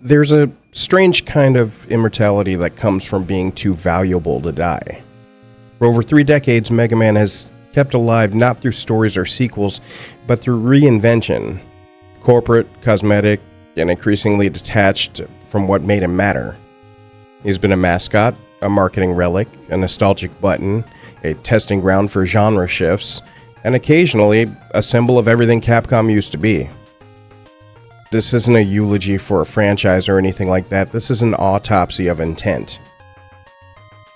There's a strange kind of immortality that comes from being too valuable to die. For over 3 decades, Megaman has kept alive not through stories or sequels, but through reinvention. Corporate, cosmetic, and increasingly detached from what made him matter. He's been a mascot, a marketing relic, a nostalgic button, a testing ground for genre shifts, and occasionally a symbol of everything Capcom used to be. This isn't a eulogy for a franchise or anything like that. This is an autopsy of intent.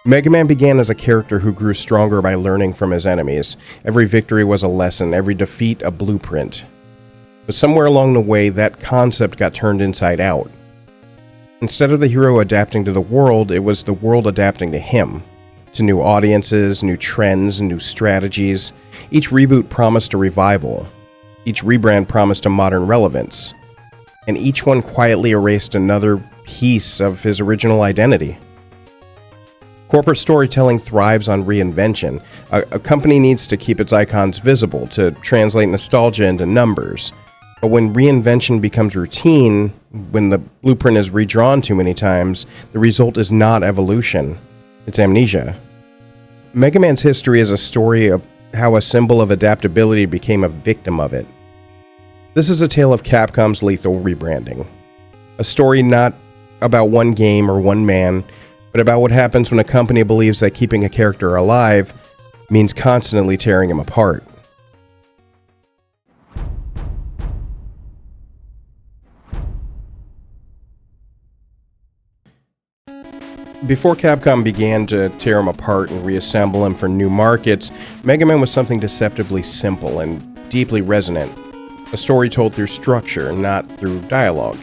Megaman began as a character who grew stronger by learning from his enemies. Every victory was a lesson, every defeat a blueprint. But somewhere along the way, that concept got turned inside out. Instead of the hero adapting to the world, it was the world adapting to him. To new audiences, new trends, new strategies. Each reboot promised a revival. Each rebrand promised a modern relevance. And each one quietly erased another piece of his original identity. Corporate storytelling thrives on reinvention. A company needs to keep its icons visible to translate nostalgia into numbers. But when reinvention becomes routine, when the blueprint is redrawn too many times, the result is not evolution. It's amnesia. Mega Man's history is a story of how a symbol of adaptability became a victim of it. This is a tale of Capcom's lethal rebranding. A story not about one game or one man, but about what happens when a company believes that keeping a character alive means constantly tearing him apart. Before Capcom began to tear him apart and reassemble him for new markets, Mega Man was something deceptively simple and deeply resonant. A story told through structure, not through dialogue.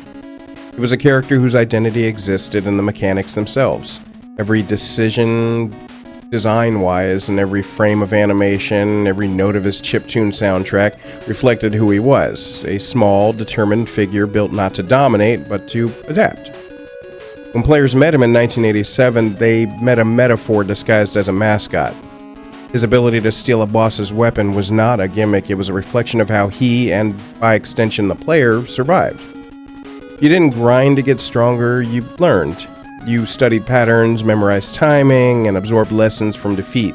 It was a character whose identity existed in the mechanics themselves. Every decision, design-wise, and every frame of animation, every note of his chiptune soundtrack reflected who he was, a small, determined figure built not to dominate, but to adapt. When players met him in 1987, they met a metaphor disguised as a mascot. His ability to steal a boss's weapon was not a gimmick, it was a reflection of how he, and by extension the player, survived. You didn't grind to get stronger, you learned. You studied patterns, memorized timing, and absorbed lessons from defeat.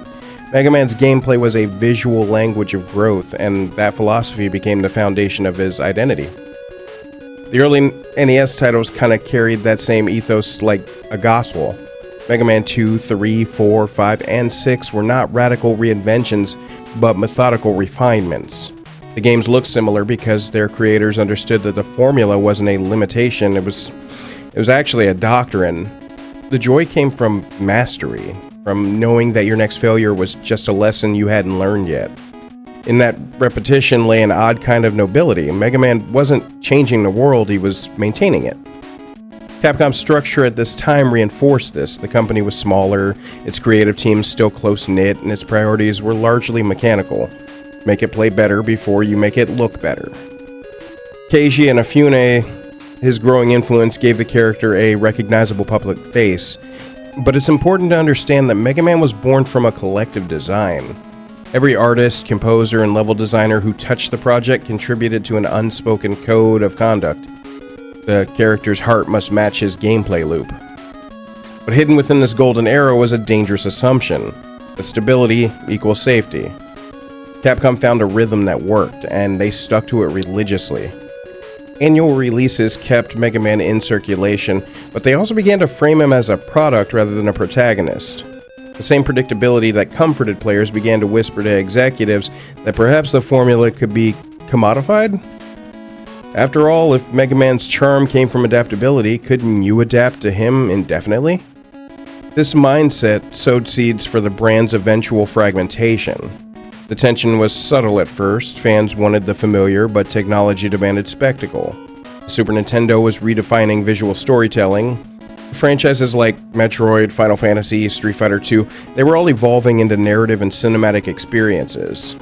Mega Man's gameplay was a visual language of growth, and that philosophy became the foundation of his identity. The early NES titles kind of carried that same ethos like a gospel. Mega Man 2, 3, 4, 5, and 6 were not radical reinventions, but methodical refinements. The games looked similar because their creators understood that the formula wasn't a limitation, it was actually a doctrine. The joy came from mastery, from knowing that your next failure was just a lesson you hadn't learned yet. In that repetition lay an odd kind of nobility. Mega Man wasn't changing the world, he was maintaining it. Capcom's structure at this time reinforced this. The company was smaller, its creative teams still close-knit, and its priorities were largely mechanical. Make it play better before you make it look better. Keiji Inafune, his growing influence gave the character a recognizable public face, but it's important to understand that Mega Man was born from a collective design. Every artist, composer, and level designer who touched the project contributed to an unspoken code of conduct. The character's heart must match his gameplay loop. But hidden within this golden era was a dangerous assumption, that stability equals safety. Capcom found a rhythm that worked, and they stuck to it religiously. Annual releases kept Mega Man in circulation, but they also began to frame him as a product rather than a protagonist. The same predictability that comforted players began to whisper to executives that perhaps the formula could be commodified? After all, if Mega Man's charm came from adaptability, couldn't you adapt to him indefinitely? This mindset sowed seeds for the brand's eventual fragmentation. The tension was subtle at first, fans wanted the familiar, but technology demanded spectacle. Super Nintendo was redefining visual storytelling. Franchises like Metroid, Final Fantasy, Street Fighter II, they were all evolving into narrative and cinematic experiences.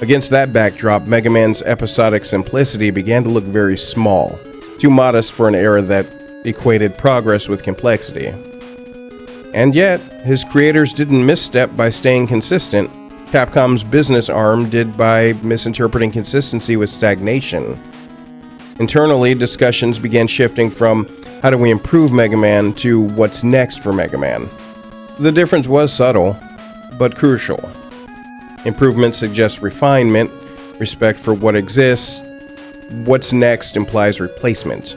Against that backdrop, Mega Man's episodic simplicity began to look very small, too modest for an era that equated progress with complexity. And yet, his creators didn't misstep by staying consistent. Capcom's business arm did by misinterpreting consistency with stagnation. Internally, discussions began shifting from how do we improve Mega Man to what's next for Mega Man. The difference was subtle, but crucial. Improvement suggests refinement, respect for what exists. What's next implies replacement.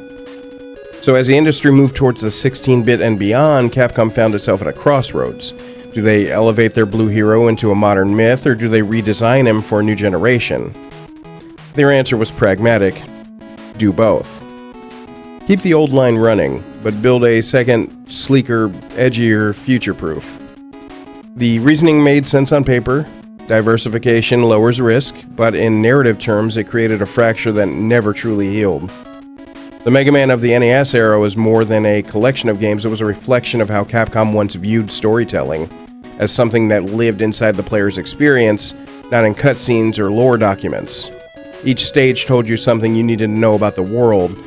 So as the industry moved towards the 16-bit and beyond, Capcom found itself at a crossroads. Do they elevate their blue hero into a modern myth, or do they redesign him for a new generation? Their answer was pragmatic. Do both. Keep the old line running, but build a second, sleeker, edgier, future-proof. The reasoning made sense on paper. Diversification lowers risk, but in narrative terms, it created a fracture that never truly healed. The Mega Man of the NES era was more than a collection of games. It was a reflection of how Capcom once viewed storytelling, as something that lived inside the player's experience, not in cutscenes or lore documents. Each stage told you something you needed to know about the world.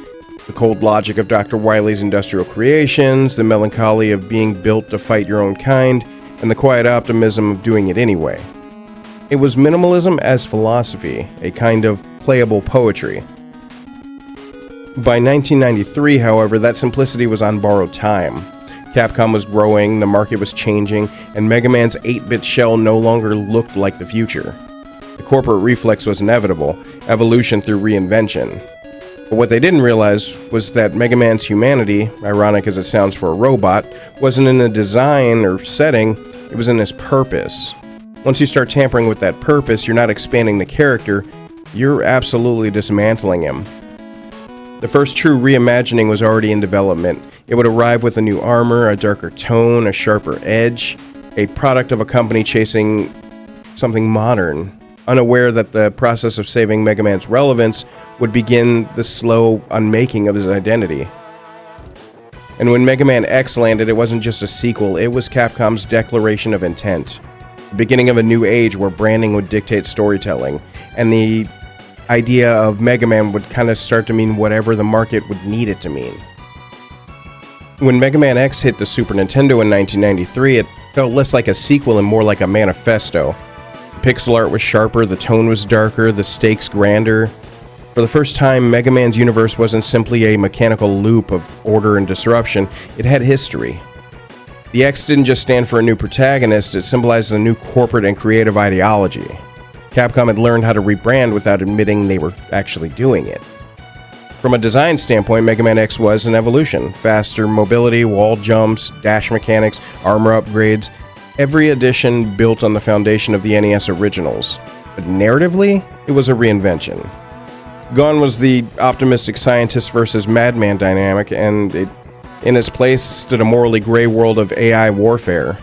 The cold logic of Dr. Wily's industrial creations, the melancholy of being built to fight your own kind, and the quiet optimism of doing it anyway. It was minimalism as philosophy, a kind of playable poetry. By 1993, however, that simplicity was on borrowed time. Capcom was growing, the market was changing, and Mega Man's 8-bit shell no longer looked like the future. The corporate reflex was inevitable, evolution through reinvention. But what they didn't realize was that Mega Man's humanity, ironic as it sounds for a robot, wasn't in the design or setting, it was in his purpose. Once you start tampering with that purpose, you're not expanding the character, you're absolutely dismantling him. The first true reimagining was already in development. It would arrive with a new armor, a darker tone, a sharper edge, a product of a company chasing something modern, unaware that the process of saving Mega Man's relevance would begin the slow unmaking of his identity. And when Mega Man X landed, it wasn't just a sequel, it was Capcom's declaration of intent. The beginning of a new age where branding would dictate storytelling, and the idea of Mega Man would kind of start to mean whatever the market would need it to mean. When Mega Man X hit the Super Nintendo in 1993, it felt less like a sequel and more like a manifesto. The pixel art was sharper, the tone was darker, the stakes grander. For the first time, Mega Man's universe wasn't simply a mechanical loop of order and disruption, it had history. The X didn't just stand for a new protagonist, it symbolized a new corporate and creative ideology. Capcom had learned how to rebrand without admitting they were actually doing it. From a design standpoint, Mega Man X was an evolution. Faster mobility, wall jumps, dash mechanics, armor upgrades. Every edition built on the foundation of the NES originals. But narratively, it was a reinvention. Gone was the optimistic scientist versus madman dynamic, and in its place stood a morally gray world of AI warfare,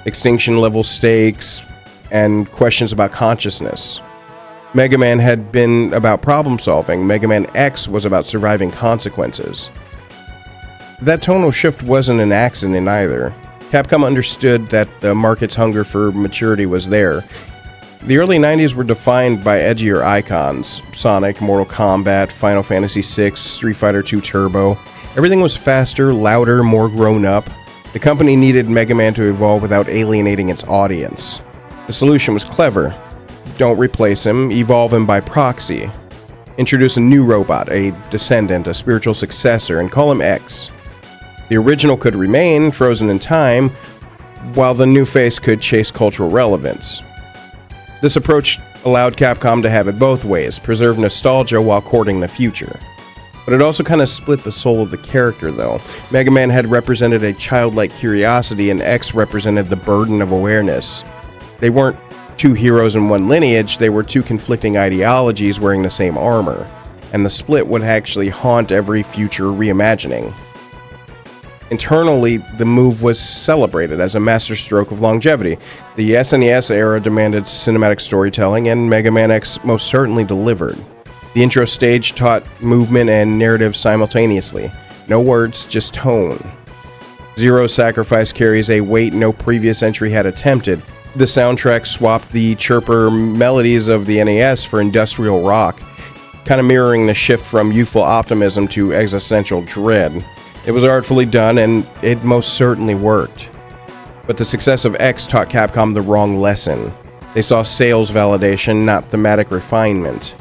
extinction-level stakes, and questions about consciousness. Mega Man had been about problem-solving. Mega Man X was about surviving consequences. That tonal shift wasn't an accident either. Capcom understood that the market's hunger for maturity was there. The early 90s were defined by edgier icons. Sonic, Mortal Kombat, Final Fantasy VI, Street Fighter II Turbo. Everything was faster, louder, more grown up. The company needed Mega Man to evolve without alienating its audience. The solution was clever. Don't replace him, evolve him by proxy. Introduce a new robot, a descendant, a spiritual successor, and call him X. The original could remain, frozen in time, while the new face could chase cultural relevance. This approach allowed Capcom to have it both ways, preserve nostalgia while courting the future. But it also kind of split the soul of the character, though. Mega Man had represented a childlike curiosity, and X represented the burden of awareness. They weren't two heroes in one lineage, they were two conflicting ideologies wearing the same armor, and the split would actually haunt every future reimagining. Internally, the move was celebrated as a masterstroke of longevity. The SNES era demanded cinematic storytelling, and Mega Man X most certainly delivered. The intro stage taught movement and narrative simultaneously. No words, just tone. Zero Sacrifice carries a weight no previous entry had attempted. The soundtrack swapped the chirper melodies of the NES for industrial rock, kind of mirroring the shift from youthful optimism to existential dread. It was artfully done, and it most certainly worked. But the success of X taught Capcom the wrong lesson. They saw sales validation, not thematic refinement.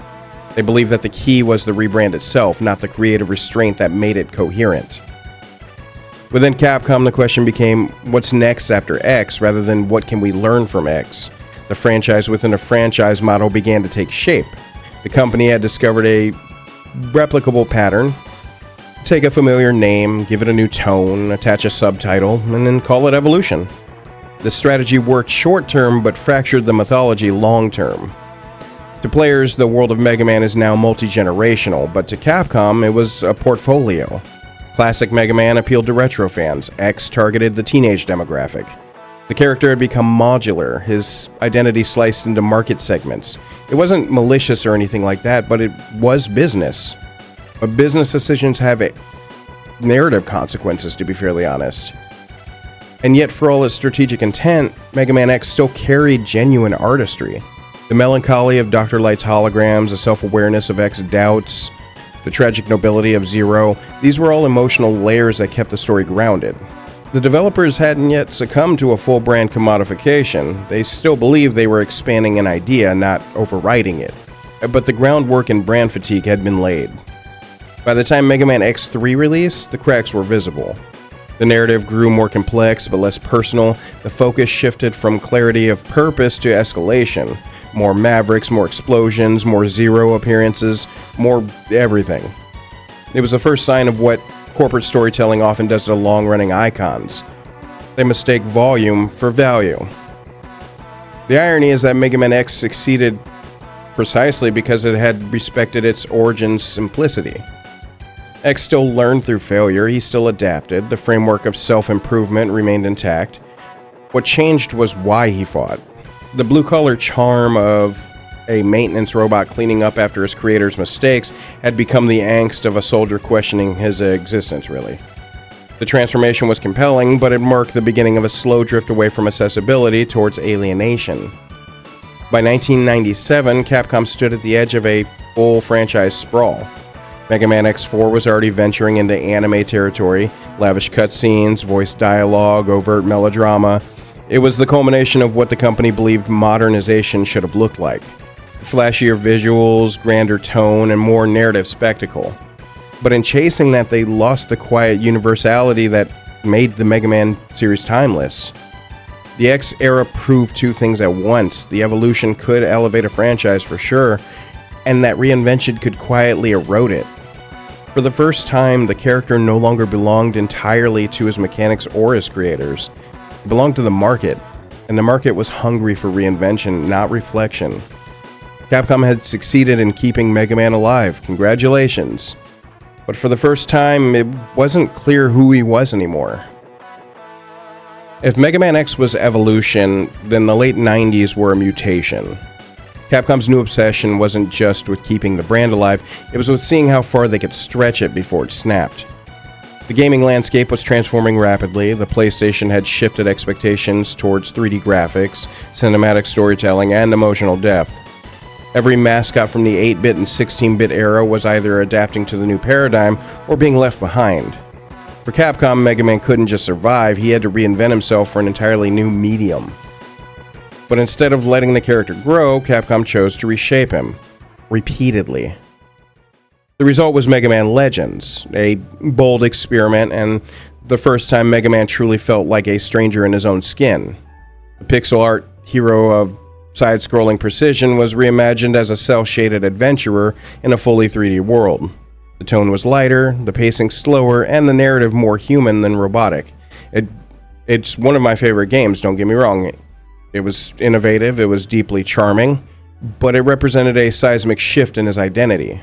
They believed that the key was the rebrand itself, not the creative restraint that made it coherent. Within Capcom, the question became, what's next after X, rather than what can we learn from X? The franchise within a franchise model began to take shape. The company had discovered a replicable pattern. Take a familiar name, give it a new tone, attach a subtitle, and then call it Evolution. The strategy worked short-term, but fractured the mythology long-term. To players, the world of Mega Man is now multi-generational, but to Capcom, it was a portfolio. Classic Mega Man appealed to retro fans. X targeted the teenage demographic. The character had become modular, his identity sliced into market segments. It wasn't malicious or anything like that, but it was business. But business decisions have narrative consequences, to be fairly honest. And yet, for all its strategic intent, Mega Man X still carried genuine artistry. The melancholy of Dr. Light's holograms, the self-awareness of X's doubts, the tragic nobility of Zero, these were all emotional layers that kept the story grounded. The developers hadn't yet succumbed to a full brand commodification. They still believed they were expanding an idea, not overriding it. But the groundwork and brand fatigue had been laid. By the time Mega Man X3 released, the cracks were visible. The narrative grew more complex but less personal. The focus shifted from clarity of purpose to escalation. More Mavericks, more explosions, more Zero appearances, more everything. It was the first sign of what corporate storytelling often does to long-running icons. They mistake volume for value. The irony is that Mega Man X succeeded precisely because it had respected its origin's simplicity. X still learned through failure, he still adapted, the framework of self-improvement remained intact. What changed was why he fought. The blue-collar charm of a maintenance robot cleaning up after his creator's mistakes had become the angst of a soldier questioning his existence, really. The transformation was compelling, but it marked the beginning of a slow drift away from accessibility towards alienation. By 1997, Capcom stood at the edge of a full franchise sprawl. Mega Man X4 was already venturing into anime territory, lavish cutscenes, voice dialogue, overt melodrama. It was the culmination of what the company believed modernization should have looked like. Flashier visuals, grander tone, and more narrative spectacle. But in chasing that, they lost the quiet universality that made the Mega Man series timeless. The X era proved two things at once. The evolution could elevate a franchise for sure, and that reinvention could quietly erode it. For the first time, the character no longer belonged entirely to his mechanics or his creators. It belonged to the market, and the market was hungry for reinvention, not reflection. Capcom had succeeded in keeping Mega Man alive. Congratulations. But for the first time, it wasn't clear who he was anymore. If Mega Man X was evolution, then the late 90s were a mutation. Capcom's new obsession wasn't just with keeping the brand alive, it was with seeing how far they could stretch it before it snapped. The gaming landscape was transforming rapidly. The PlayStation had shifted expectations towards 3D graphics, cinematic storytelling, and emotional depth. Every mascot from the 8-bit and 16-bit era was either adapting to the new paradigm or being left behind. For Capcom, Mega Man couldn't just survive, he had to reinvent himself for an entirely new medium. But instead of letting the character grow, Capcom chose to reshape him. Repeatedly. The result was Mega Man Legends, a bold experiment and the first time Mega Man truly felt like a stranger in his own skin. The pixel art hero of side-scrolling precision was reimagined as a cel-shaded adventurer in a fully 3D world. The tone was lighter, the pacing slower, and the narrative more human than robotic. It's one of my favorite games, don't get me wrong. It was innovative, it was deeply charming, but it represented a seismic shift in his identity.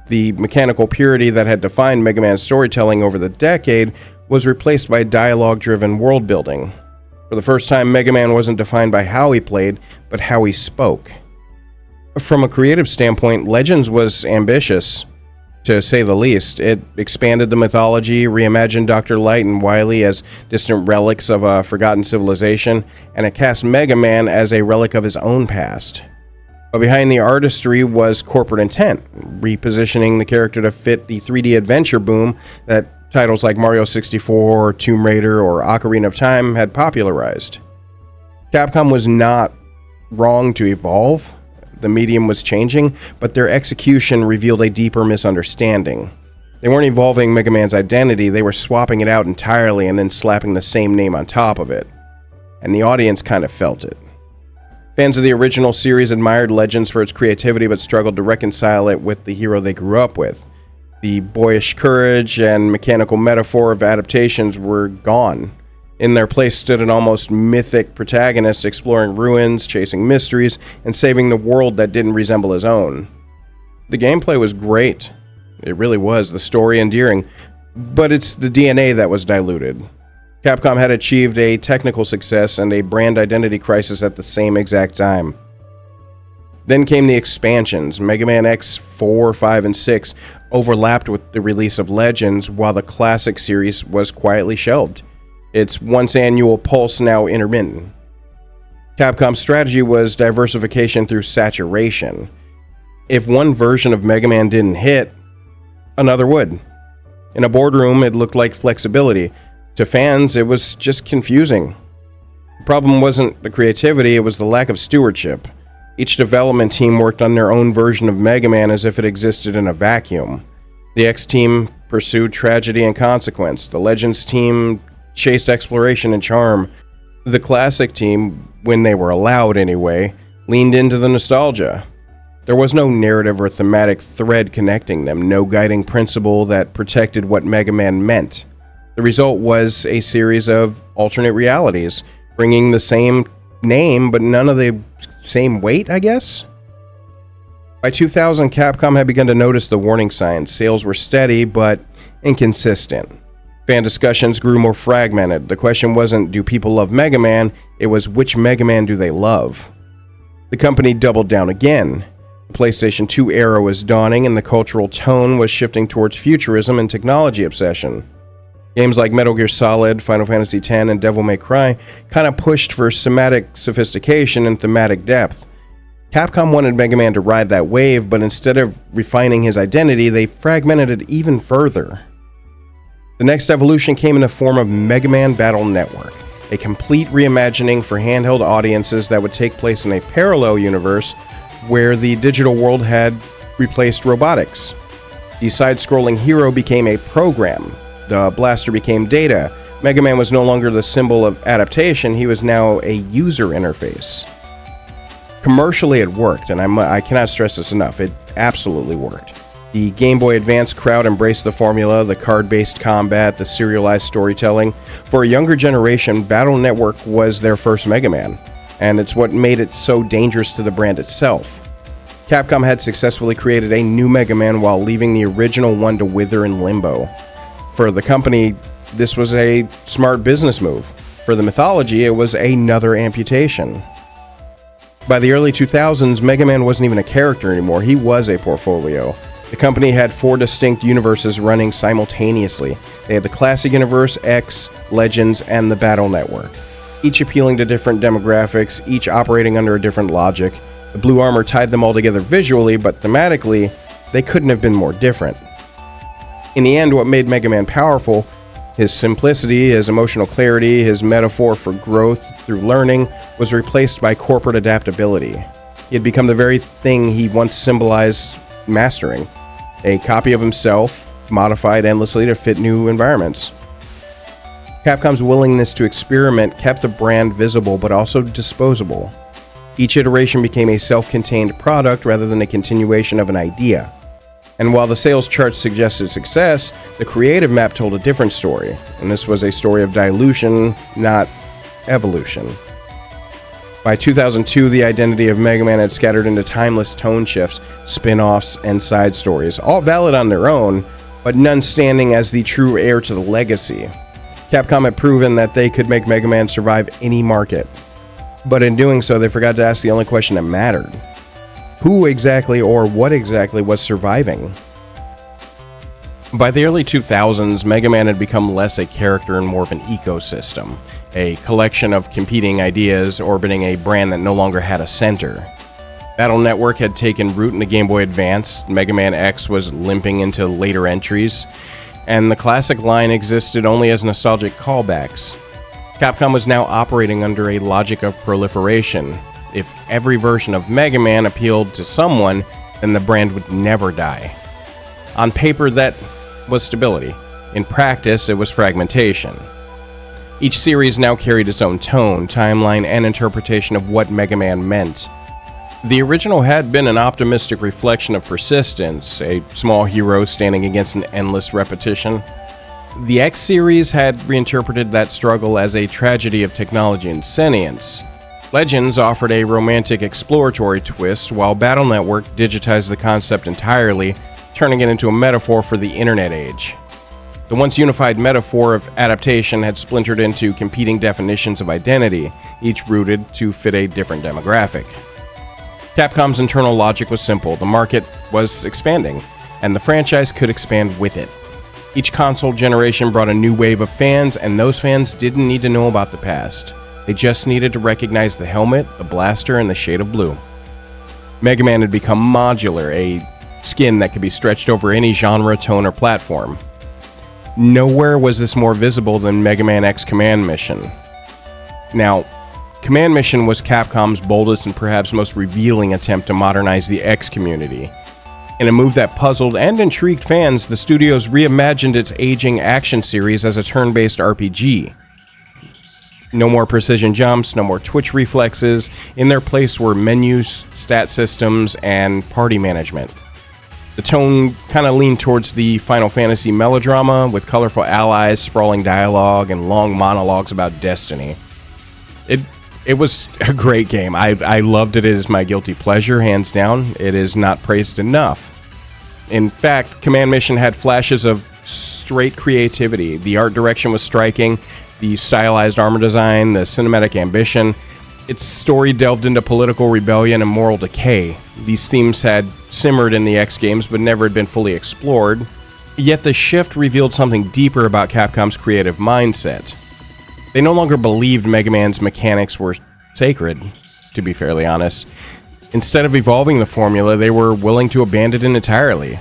The mechanical purity that had defined Mega Man's storytelling over the decade was replaced by dialogue-driven world-building. For the first time, Mega Man wasn't defined by how he played, but how he spoke. From a creative standpoint, Legends was ambitious, to say the least. It expanded the mythology, reimagined Dr. Light and Wily as distant relics of a forgotten civilization, and it cast Mega Man as a relic of his own past. But behind the artistry was corporate intent, repositioning the character to fit the 3D adventure boom that titles like Mario 64, Tomb Raider, or Ocarina of Time had popularized. Capcom was not wrong to evolve. The medium was changing, but their execution revealed a deeper misunderstanding. They weren't evolving Mega Man's identity, they were swapping it out entirely and then slapping the same name on top of it. And the audience kind of felt it. Fans of the original series admired Legends for its creativity but struggled to reconcile it with the hero they grew up with. The boyish courage and mechanical metaphor of adaptations were gone. In their place stood an almost mythic protagonist exploring ruins, chasing mysteries, and saving the world that didn't resemble his own. The gameplay was great. It really was, the story endearing, but it's the DNA that was diluted. Capcom had achieved a technical success and a brand identity crisis at the same exact time. Then came the expansions. Mega Man X 4, 5, and 6 overlapped with the release of Legends, while the classic series was quietly shelved. Its once annual pulse now intermittent. Capcom's strategy was diversification through saturation. If one version of Mega Man didn't hit, another would. In a boardroom, it looked like flexibility. To fans, it was just confusing. The problem wasn't the creativity, it was the lack of stewardship. Each development team worked on their own version of Mega Man as if it existed in a vacuum. The X team pursued tragedy and consequence. The Legends team chased exploration and charm. The classic team, when they were allowed anyway, leaned into the nostalgia. There was no narrative or thematic thread connecting them, no guiding principle that protected what Mega Man meant. The result was a series of alternate realities, bringing the same name but none of the same weight, I guess? By 2000, Capcom had begun to notice the warning signs. Sales were steady but inconsistent. Fan discussions grew more fragmented. The question wasn't, do people love Mega Man? It was, which Mega Man do they love? The company doubled down again. The PlayStation 2 era was dawning and the cultural tone was shifting towards futurism and technology obsession. Games like Metal Gear Solid, Final Fantasy X, and Devil May Cry kind of pushed for cinematic sophistication and thematic depth. Capcom wanted Mega Man to ride that wave, but instead of refining his identity, they fragmented it even further. The next evolution came in the form of Mega Man Battle Network, a complete reimagining for handheld audiences that would take place in a parallel universe where the digital world had replaced robotics. The side-scrolling hero became a program. The blaster became data. Mega Man was no longer the symbol of adaptation, he was now a user interface. Commercially, it worked, and I cannot stress this enough, it absolutely worked. The Game Boy Advance crowd embraced the formula, the card-based combat, the serialized storytelling. For a younger generation, Battle Network was their first Mega Man, and it's what made it so dangerous to the brand itself. Capcom had successfully created a new Mega Man while leaving the original one to wither in limbo. For the company, this was a smart business move. For the mythology, it was another amputation. By the early 2000s, Mega Man wasn't even a character anymore, he was a portfolio. The company had 4 distinct universes running simultaneously. They had the Classic Universe, X, Legends, and the Battle Network. Each appealing to different demographics, each operating under a different logic. The blue armor tied them all together visually, but thematically, they couldn't have been more different. In the end, what made Mega Man powerful, his simplicity, his emotional clarity, his metaphor for growth through learning, was replaced by corporate adaptability. He had become the very thing he once symbolized mastering, a copy of himself, modified endlessly to fit new environments. Capcom's willingness to experiment kept the brand visible but also disposable. Each iteration became a self-contained product rather than a continuation of an idea. And while the sales charts suggested success, the creative map told a different story, and this was a story of dilution, not evolution. By 2002, the identity of Mega Man had scattered into timeless tone shifts, spin-offs, and side stories, all valid on their own, but none standing as the true heir to the legacy. Capcom had proven that they could make Mega Man survive any market. But in doing so, they forgot to ask the only question that mattered. Who exactly or what exactly was surviving? By the early 2000s, Mega Man had become less a character and more of an ecosystem, a collection of competing ideas orbiting a brand that no longer had a center. Battle Network had taken root in the Game Boy Advance, Mega Man X was limping into later entries, and the classic line existed only as nostalgic callbacks. Capcom was now operating under a logic of proliferation. If every version of Mega Man appealed to someone, then the brand would never die. On paper, that was stability. In practice, it was fragmentation. Each series now carried its own tone, timeline, and interpretation of what Mega Man meant. The original had been an optimistic reflection of persistence, a small hero standing against an endless repetition. The X series had reinterpreted that struggle as a tragedy of technology and sentience. Legends offered a romantic exploratory twist, while Battle Network digitized the concept entirely, turning it into a metaphor for the internet age. The once unified metaphor of adaptation had splintered into competing definitions of identity, each rooted to fit a different demographic. Capcom's internal logic was simple: the market was expanding, and the franchise could expand with it. Each console generation brought a new wave of fans, and those fans didn't need to know about the past. They just needed to recognize the helmet, the blaster, and the shade of blue. Mega Man had become modular, a skin that could be stretched over any genre, tone, or platform. Nowhere was this more visible than Mega Man X Command Mission. Now, Command Mission was Capcom's boldest and perhaps most revealing attempt to modernize the X community. In a move that puzzled and intrigued fans, the studios reimagined its aging action series as a turn-based RPG. No more precision jumps, no more twitch reflexes. In their place were menus, stat systems, and party management. The tone kind of leaned towards the Final Fantasy melodrama, with colorful allies, sprawling dialogue, and long monologues about destiny. It was a great game. I loved it. It is my guilty pleasure, hands down. It is not praised enough. In fact, Command Mission had flashes of straight creativity. The art direction was striking, the stylized armor design, the cinematic ambition. Its story delved into political rebellion and moral decay. These themes had simmered in the X games, but never had been fully explored. Yet the shift revealed something deeper about Capcom's creative mindset. They no longer believed Mega Man's mechanics were sacred, to be fairly honest. Instead of evolving the formula, they were willing to abandon it entirely.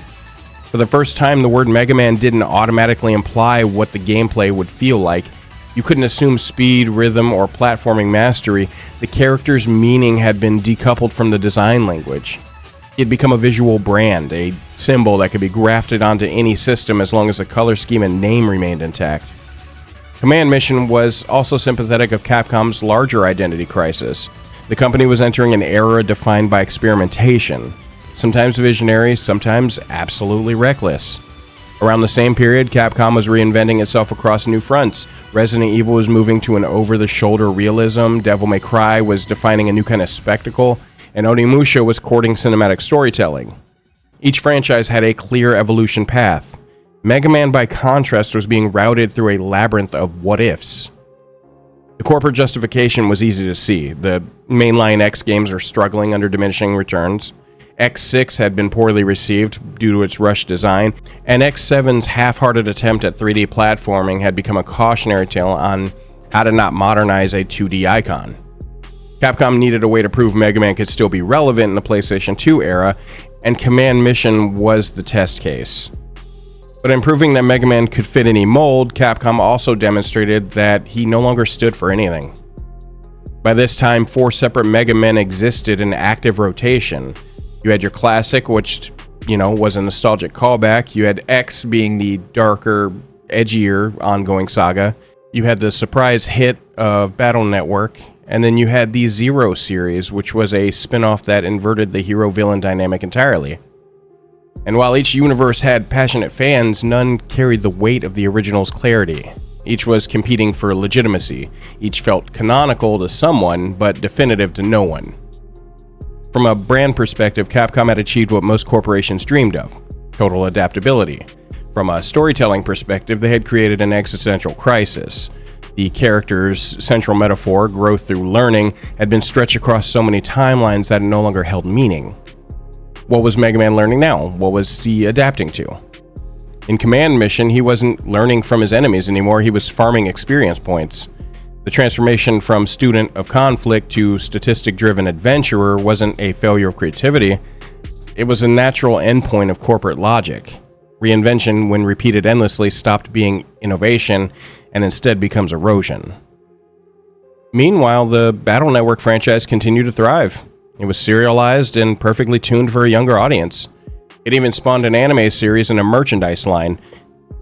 For the first time, the word Mega Man didn't automatically imply what the gameplay would feel like. You couldn't assume speed, rhythm, or platforming mastery. The character's meaning had been decoupled from the design language. It had become a visual brand, a symbol that could be grafted onto any system as long as the color scheme and name remained intact. Command Mission was also sympathetic of Capcom's larger identity crisis. The company was entering an era defined by experimentation, sometimes visionary, sometimes absolutely reckless. Around the same period, Capcom was reinventing itself across new fronts. Resident Evil was moving to an over-the-shoulder realism, Devil May Cry was defining a new kind of spectacle, and Onimusha was courting cinematic storytelling. Each franchise had a clear evolution path. Mega Man, by contrast, was being routed through a labyrinth of what-ifs. The corporate justification was easy to see. The mainline X games are struggling under diminishing returns. X6 had been poorly received due to its rushed design, and X7's half-hearted attempt at 3D platforming had become a cautionary tale on how to not modernize a 2D icon. Capcom needed a way to prove Mega Man could still be relevant in the PlayStation 2 era, and Command Mission was the test case. But in proving that Mega Man could fit any mold, Capcom also demonstrated that he no longer stood for anything. By this time, 4 separate Mega Men existed in active rotation. You had your classic, which, was a nostalgic callback. You had X being the darker, edgier ongoing saga. You had the surprise hit of Battle Network. And then you had the Zero series, which was a spin-off that inverted the hero-villain dynamic entirely. And while each universe had passionate fans, none carried the weight of the original's clarity. Each was competing for legitimacy. Each felt canonical to someone, but definitive to no one. From a brand perspective, Capcom had achieved what most corporations dreamed of: total adaptability. From a storytelling perspective, they had created an existential crisis. The character's central metaphor, growth through learning, had been stretched across so many timelines that it no longer held meaning. What was Mega Man learning now? What was he adapting to? In Command Mission, he wasn't learning from his enemies anymore, he was farming experience points. The transformation from student of conflict to statistic-driven adventurer wasn't a failure of creativity, it was a natural endpoint of corporate logic. Reinvention, when repeated endlessly, stopped being innovation and instead becomes erosion. Meanwhile, the Battle Network franchise continued to thrive. It was serialized and perfectly tuned for a younger audience. It even spawned an anime series and a merchandise line.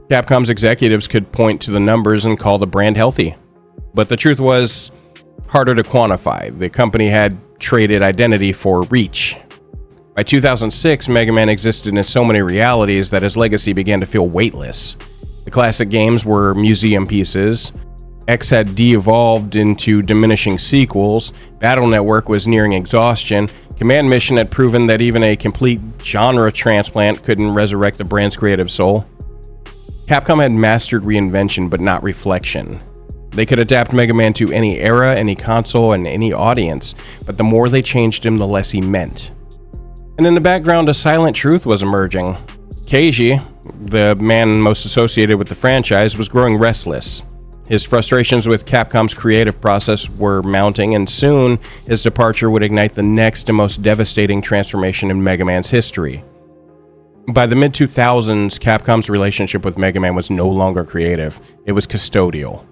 Capcom's executives could point to the numbers and call the brand healthy. But the truth was harder to quantify. The company had traded identity for reach. By 2006, Mega Man existed in so many realities that his legacy began to feel weightless. The classic games were museum pieces. X had de-evolved into diminishing sequels. Battle Network was nearing exhaustion. Command Mission had proven that even a complete genre transplant couldn't resurrect the brand's creative soul. Capcom had mastered reinvention, but not reflection. They could adapt Mega Man to any era, any console, and any audience, but the more they changed him, the less he meant. And in the background, a silent truth was emerging. Keiji, the man most associated with the franchise, was growing restless. His frustrations with Capcom's creative process were mounting, and soon his departure would ignite the next and most devastating transformation in Mega Man's history. By the mid-2000s, Capcom's relationship with Mega Man was no longer creative, it was custodial.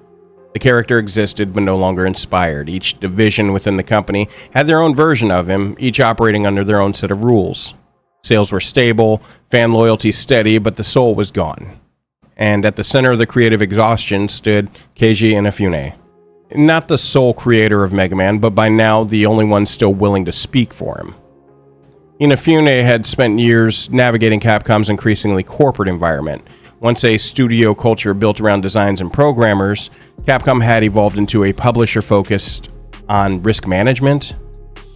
The character existed but no longer inspired. Each division within the company had their own version of him, each operating under their own set of rules. Sales were stable, fan loyalty steady, but the soul was gone. And at the center of the creative exhaustion stood Keiji Inafune. Not the sole creator of Mega Man, but by now the only one still willing to speak for him. Inafune had spent years navigating Capcom's increasingly corporate environment. Once a studio culture built around designs and programmers, Capcom had evolved into a publisher focused on risk management,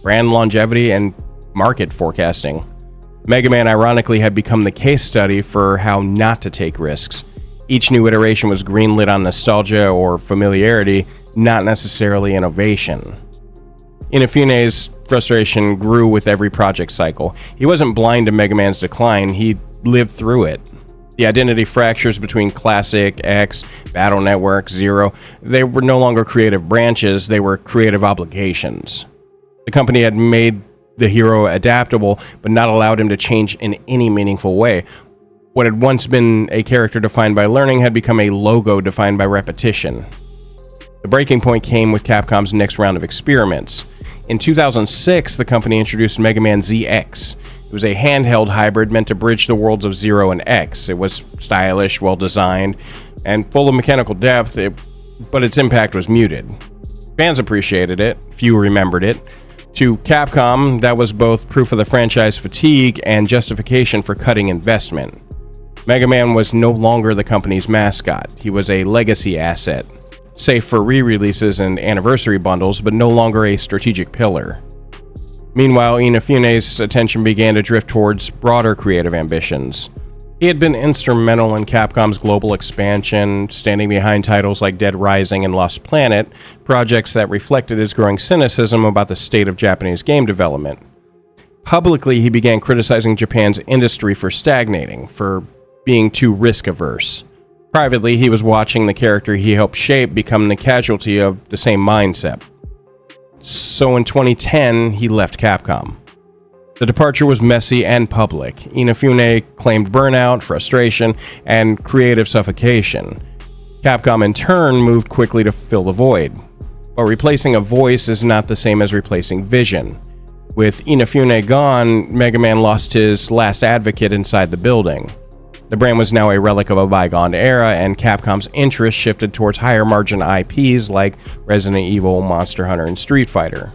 brand longevity, and market forecasting. Mega Man ironically had become the case study for how not to take risks. Each new iteration was greenlit on nostalgia or familiarity, not necessarily innovation. Inafune's frustration grew with every project cycle. He wasn't blind to Mega Man's decline, he lived through it. The identity fractures between Classic, X, Battle Network, Zero, they were no longer creative branches, they were creative obligations. The company had made the hero adaptable, but not allowed him to change in any meaningful way. What had once been a character defined by learning had become a logo defined by repetition. The breaking point came with Capcom's next round of experiments. In 2006, the company introduced Mega Man ZX. It was a handheld hybrid meant to bridge the worlds of Zero and X. It was stylish, well-designed, and full of mechanical depth, but its impact was muted. Fans appreciated it, few remembered it. To Capcom, that was both proof of the franchise fatigue and justification for cutting investment. Mega Man was no longer the company's mascot. He was a legacy asset, safe for re-releases and anniversary bundles, but no longer a strategic pillar. Meanwhile, Inafune's attention began to drift towards broader creative ambitions. He had been instrumental in Capcom's global expansion, standing behind titles like Dead Rising and Lost Planet, projects that reflected his growing cynicism about the state of Japanese game development. Publicly, he began criticizing Japan's industry for stagnating, for being too risk-averse. Privately, he was watching the character he helped shape become the casualty of the same mindset. So in 2010, he left Capcom. The departure was messy and public. Inafune claimed burnout, frustration, and creative suffocation. Capcom in turn moved quickly to fill the void. But replacing a voice is not the same as replacing vision. With Inafune gone, Mega Man lost his last advocate inside the building. The brand was now a relic of a bygone era, and Capcom's interest shifted towards higher margin IPs like Resident Evil, Monster Hunter, and Street Fighter.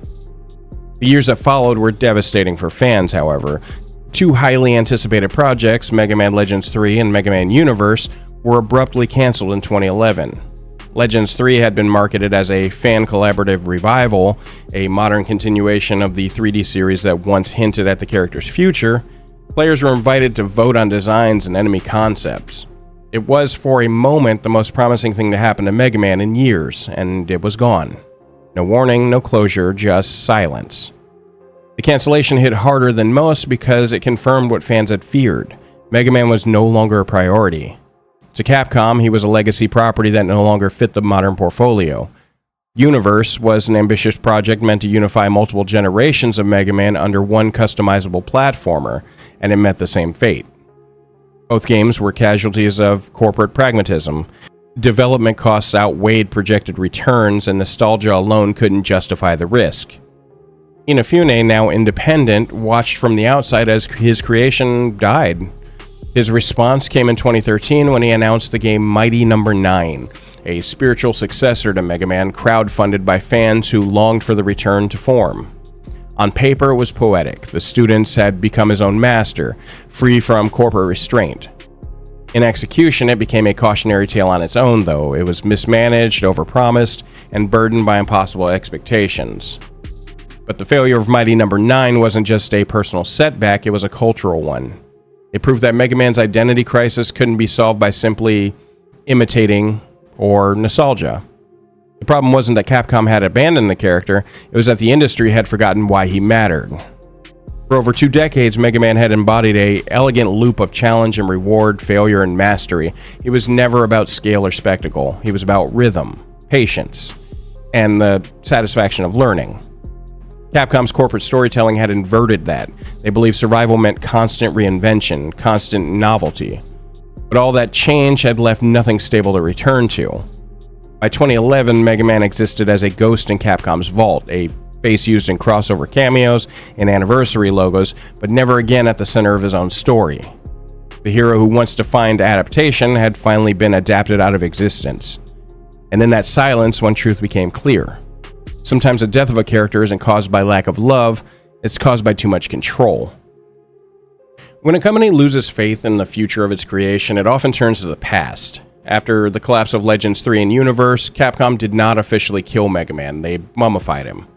The years that followed were devastating for fans, however. Two highly anticipated projects, Mega Man Legends 3 and Mega Man Universe, were abruptly canceled in 2011. Legends 3 had been marketed as a fan collaborative revival, a modern continuation of the 3D series that once hinted at the character's future. Players were invited to vote on designs and enemy concepts. It was, for a moment, the most promising thing to happen to Mega Man in years, and it was gone. No warning, no closure, just silence. The cancellation hit harder than most because it confirmed what fans had feared. Mega Man was no longer a priority. To Capcom, he was a legacy property that no longer fit the modern portfolio. Universe was an ambitious project meant to unify multiple generations of Mega Man under one customizable platformer, and it met the same fate. Both games were casualties of corporate pragmatism. Development costs outweighed projected returns, and nostalgia alone couldn't justify the risk. Inafune, now independent, watched from the outside as his creation died. His response came in 2013 when he announced the game Mighty No. 9, a spiritual successor to Mega Man, crowdfunded by fans who longed for the return to form. On paper, it was poetic. The students had become his own master, free from corporate restraint. In execution, it became a cautionary tale on its own, though. It was mismanaged, overpromised, and burdened by impossible expectations. But the failure of Mighty No. 9 wasn't just a personal setback, it was a cultural one. It proved that Mega Man's identity crisis couldn't be solved by simply imitating or nostalgia. The problem wasn't that Capcom had abandoned the character, it was that the industry had forgotten why he mattered. For over 2 decades, Mega Man had embodied an elegant loop of challenge and reward, failure and mastery. He was never about scale or spectacle. He was about rhythm, patience, and the satisfaction of learning. Capcom's corporate storytelling had inverted that. They believed survival meant constant reinvention, constant novelty. But all that change had left nothing stable to return to. By 2011, Mega Man existed as a ghost in Capcom's vault, a face used in crossover cameos and anniversary logos, but never again at the center of his own story. The hero who once defined adaptation had finally been adapted out of existence. And in that silence, one truth became clear. Sometimes the death of a character isn't caused by lack of love, it's caused by too much control. When a company loses faith in the future of its creation, it often turns to the past. After the collapse of Legends 3 and Universe, Capcom did not officially kill Mega Man, they mummified him.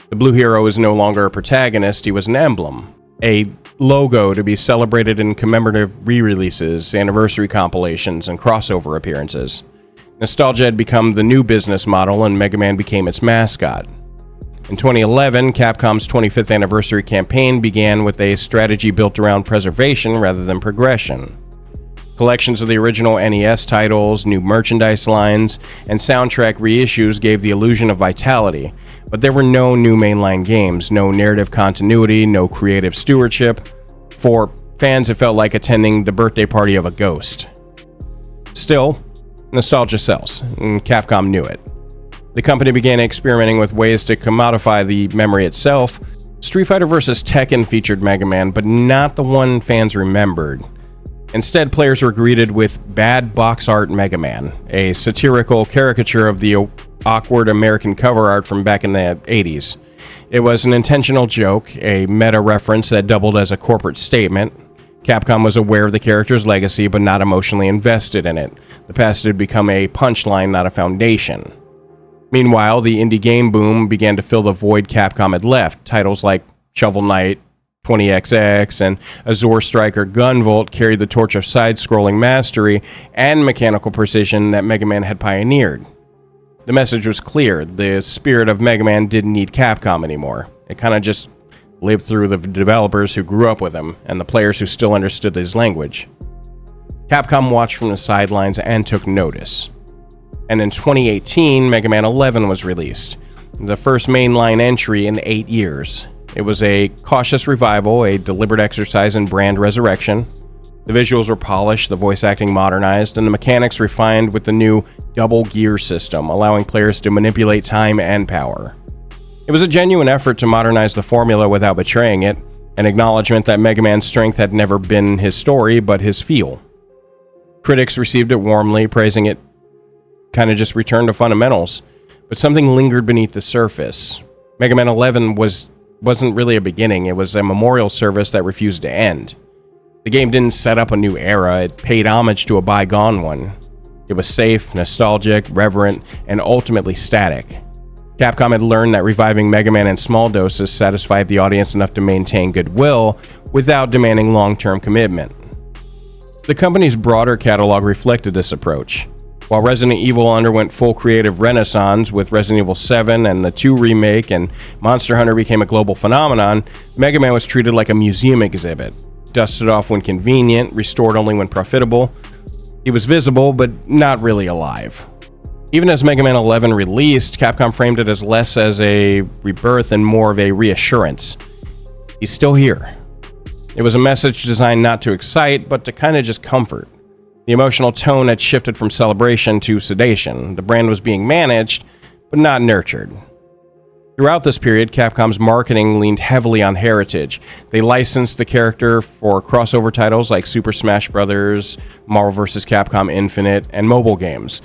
The blue hero is no longer a protagonist, he was an emblem. A logo to be celebrated in commemorative re-releases, anniversary compilations, and crossover appearances. Nostalgia had become the new business model, and Mega Man became its mascot. In 2011, Capcom's 25th anniversary campaign began with a strategy built around preservation rather than progression. Collections of the original NES titles, new merchandise lines, and soundtrack reissues gave the illusion of vitality, but there were no new mainline games, no narrative continuity, no creative stewardship. For fans, it felt like attending the birthday party of a ghost. Still, nostalgia sells, and Capcom knew it. The company began experimenting with ways to commodify the memory itself. Street Fighter vs. Tekken featured Mega Man, but not the one fans remembered. Instead, players were greeted with bad box art Mega Man, a satirical caricature of the awkward American cover art from back in the 80s. It was an intentional joke, a meta reference that doubled as a corporate statement. Capcom was aware of the character's legacy, but not emotionally invested in it. The past had become a punchline, not a foundation. Meanwhile, the indie game boom began to fill the void Capcom had left. Titles like Shovel Knight, 20XX, and Azure Striker Gunvolt carried the torch of side-scrolling mastery and mechanical precision that Mega Man had pioneered. The message was clear. The spirit of Mega Man didn't need Capcom anymore. It kind of just lived through the developers who grew up with him and the players who still understood his language. Capcom watched from the sidelines and took notice. And in 2018, Mega Man 11 was released, the first mainline entry in 8 years. It was a cautious revival, a deliberate exercise in brand resurrection. The visuals were polished, the voice acting modernized, and the mechanics refined with the new double gear system, allowing players to manipulate time and power. It was a genuine effort to modernize the formula without betraying it, an acknowledgement that Mega Man's strength had never been his story, but his feel. Critics received it warmly, praising it kind of just returned to fundamentals, but something lingered beneath the surface. Mega Man 11 wasn't really a beginning, it was a memorial service that refused to end. The game didn't set up a new era, it paid homage to a bygone one. It was safe, nostalgic, reverent, and ultimately static. Capcom had learned that reviving Mega Man in small doses satisfied the audience enough to maintain goodwill without demanding long-term commitment. The company's broader catalog reflected this approach. While Resident Evil underwent full creative renaissance with Resident Evil 7 and the 2 remake, and Monster Hunter became a global phenomenon, Mega Man was treated like a museum exhibit. Dusted off when convenient, restored only when profitable. He was visible, but not really alive. Even as Mega Man 11 released, Capcom framed it as less as a rebirth and more of a reassurance. He's still here. It was a message designed not to excite, but to kind of just comfort. The The emotional tone had shifted from celebration to sedation. The brand was being managed, but not nurtured. Throughout this period, Capcom's marketing leaned heavily on heritage. They licensed the character for crossover titles like Super Smash Bros., Marvel vs. Capcom Infinite, and mobile games,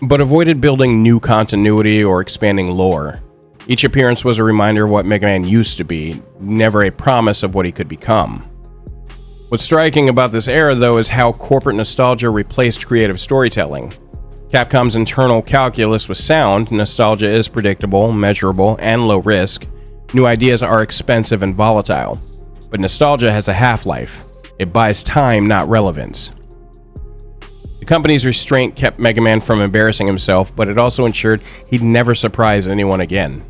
but avoided building new continuity or expanding lore. Each appearance was a reminder of what Mega Man used to be, never a promise of what he could become. What's striking about this era, though, is how corporate nostalgia replaced creative storytelling. Capcom's internal calculus was sound. Nostalgia is predictable, measurable, and low risk. New ideas are expensive and volatile. But nostalgia has a half-life. It buys time, not relevance. The company's restraint kept Mega Man from embarrassing himself, but it also ensured he'd never surprise anyone again.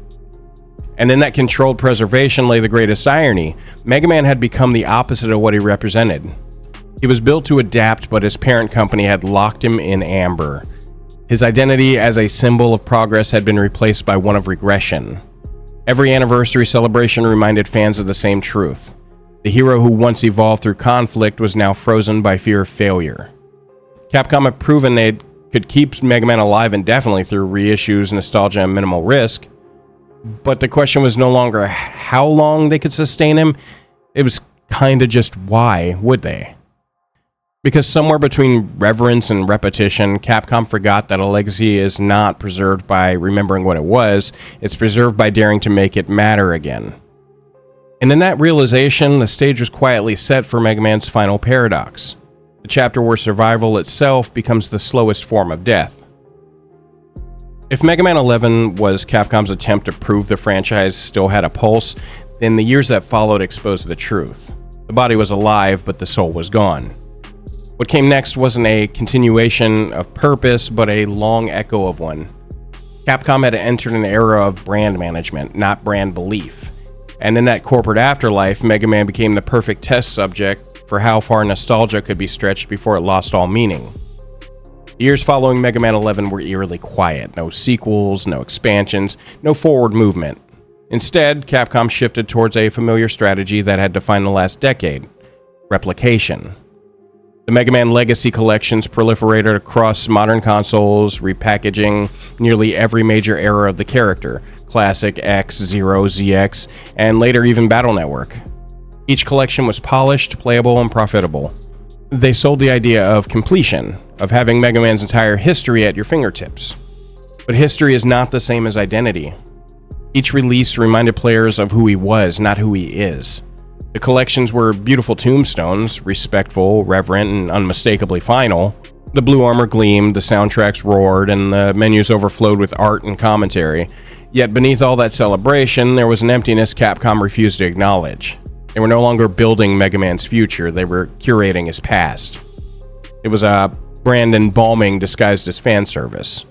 And in that controlled preservation lay the greatest irony. Mega Man had become the opposite of what he represented. He was built to adapt, but his parent company had locked him in amber. His identity as a symbol of progress had been replaced by one of regression. Every anniversary celebration reminded fans of the same truth. The hero who once evolved through conflict was now frozen by fear of failure. Capcom had proven they could keep Mega Man alive indefinitely through reissues, nostalgia, and minimal risk. But the question was no longer how long they could sustain him, it was kinda just why would they? Because somewhere between reverence and repetition, Capcom forgot that a legacy is not preserved by remembering what it was, it's preserved by daring to make it matter again. And in that realization, the stage was quietly set for Mega Man's final paradox, the chapter where survival itself becomes the slowest form of death. If Mega Man 11 was Capcom's attempt to prove the franchise still had a pulse, then the years that followed exposed the truth. The body was alive, but the soul was gone. What came next wasn't a continuation of purpose, but a long echo of one. Capcom had entered an era of brand management, not brand belief. And in that corporate afterlife, Mega Man became the perfect test subject for how far nostalgia could be stretched before it lost all meaning. The years following Mega Man 11 were eerily quiet. No sequels, no expansions, no forward movement. Instead, Capcom shifted towards a familiar strategy that had defined the last decade: replication. The Mega Man Legacy collections proliferated across modern consoles, repackaging nearly every major era of the character: Classic, X, Zero, ZX, and later even Battle Network. Each collection was polished, playable, and profitable. They sold the idea of completion, of having Mega Man's entire history at your fingertips. But history is not the same as identity. Each release reminded players of who he was, not who he is. The collections were beautiful tombstones, respectful, reverent, and unmistakably final. The blue armor gleamed, the soundtracks roared, and the menus overflowed with art and commentary. Yet beneath all that celebration, there was an emptiness Capcom refused to acknowledge. They were no longer building Mega Man's future, they were curating his past. It was a brand embalming disguised as fan service.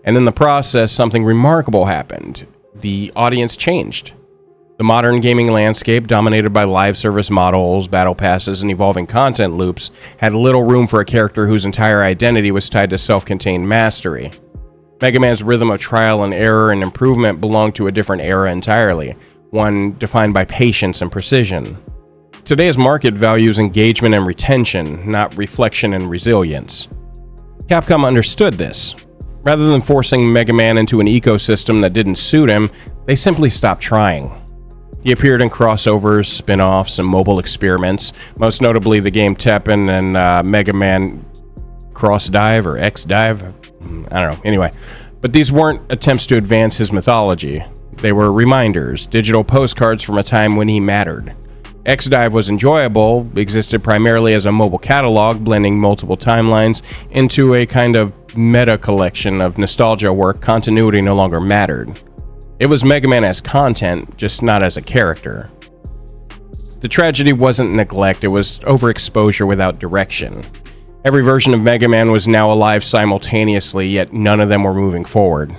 And in the process, something remarkable happened. The audience changed. The modern gaming landscape, dominated by live service models, battle passes, and evolving content loops, had little room for a character whose entire identity was tied to self-contained mastery. Mega Man's rhythm of trial and error and improvement belonged to a different era entirely, one defined by patience and precision. Today's market values engagement and retention, not reflection and resilience. Capcom understood this. Rather than forcing Mega Man into an ecosystem that didn't suit him, they simply stopped trying. He appeared in crossovers, spin-offs, and mobile experiments, most notably the game Tekken and Mega Man Cross Dive or X Dive. I don't know. Anyway, but these weren't attempts to advance his mythology. They were reminders, digital postcards from a time when he mattered. X Dive was enjoyable, existed primarily as a mobile catalog, blending multiple timelines into a kind of meta collection of nostalgia where continuity no longer mattered. It was Mega Man as content, just not as a character. The tragedy wasn't neglect, it was overexposure without direction. Every version of Mega Man was now alive simultaneously, yet none of them were moving forward.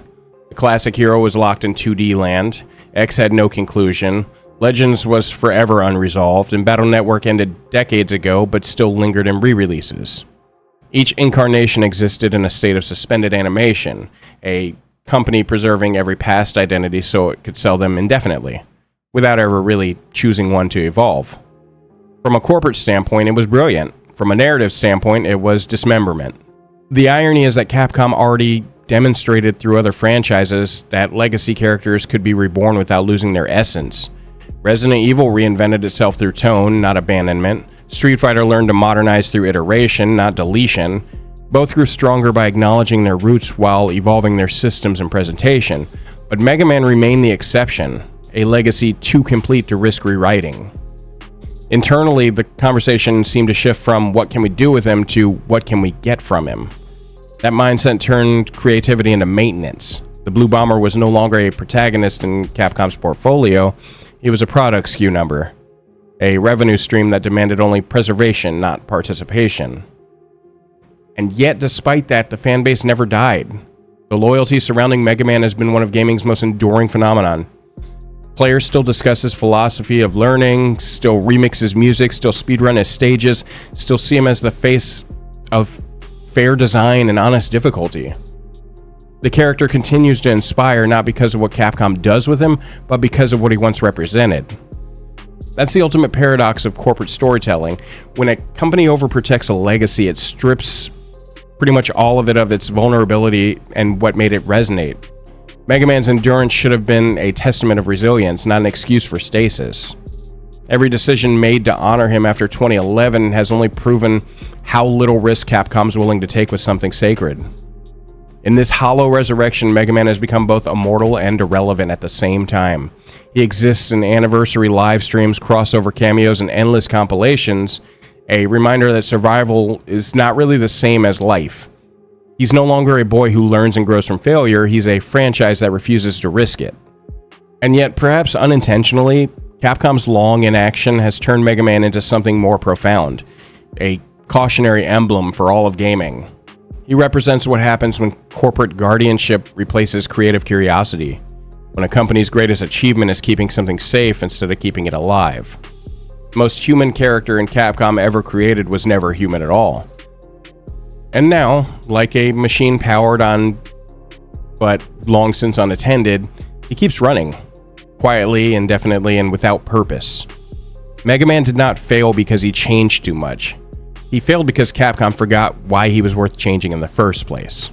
The classic hero was locked in 2D land, X had no conclusion, Legends was forever unresolved, and Battle Network ended decades ago but still lingered in re-releases. Each incarnation existed in a state of suspended animation, a company preserving every past identity so it could sell them indefinitely, without ever really choosing one to evolve. From a corporate standpoint, it was brilliant. From a narrative standpoint, it was dismemberment. The irony is that Capcom already demonstrated through other franchises that legacy characters could be reborn without losing their essence. Resident Evil reinvented itself through tone, not abandonment. Street Fighter learned to modernize through iteration, not deletion. Both grew stronger by acknowledging their roots while evolving their systems and presentation. But Mega Man remained the exception, a legacy too complete to risk rewriting. Internally, the conversation seemed to shift from what can we do with him to what can we get from him. That mindset turned creativity into maintenance. The Blue Bomber was no longer a protagonist in Capcom's portfolio, he was a product SKU number, a revenue stream that demanded only preservation, not participation. And yet, despite that, the fanbase never died. The loyalty surrounding Mega Man has been one of gaming's most enduring phenomenon. Players still discuss his philosophy of learning, still remix his music, still speedrun his stages, still see him as the face of fair design and honest difficulty. The character continues to inspire not because of what Capcom does with him, but because of what he once represented. That's the ultimate paradox of corporate storytelling. When a company overprotects a legacy, it strips pretty much all of it of its vulnerability and what made it resonate. Mega Man's endurance should have been a testament of resilience, not an excuse for stasis. Every decision made to honor him after 2011 has only proven how little risk Capcom's willing to take with something sacred. In this hollow resurrection, Mega Man has become both immortal and irrelevant at the same time. He exists in anniversary live streams, crossover cameos, and endless compilations, a reminder that survival is not really the same as life. He's no longer a boy who learns and grows from failure, he's a franchise that refuses to risk it. And yet, perhaps unintentionally, Capcom's long inaction has turned Mega Man into something more profound, a cautionary emblem for all of gaming. He represents what happens when corporate guardianship replaces creative curiosity, when a company's greatest achievement is keeping something safe instead of keeping it alive. The most human character in Capcom ever created was never human at all. And now, like a machine powered on, but long since unattended, he keeps running, quietly, indefinitely, and without purpose. Mega Man did not fail because he changed too much. He failed because Capcom forgot why he was worth changing in the first place.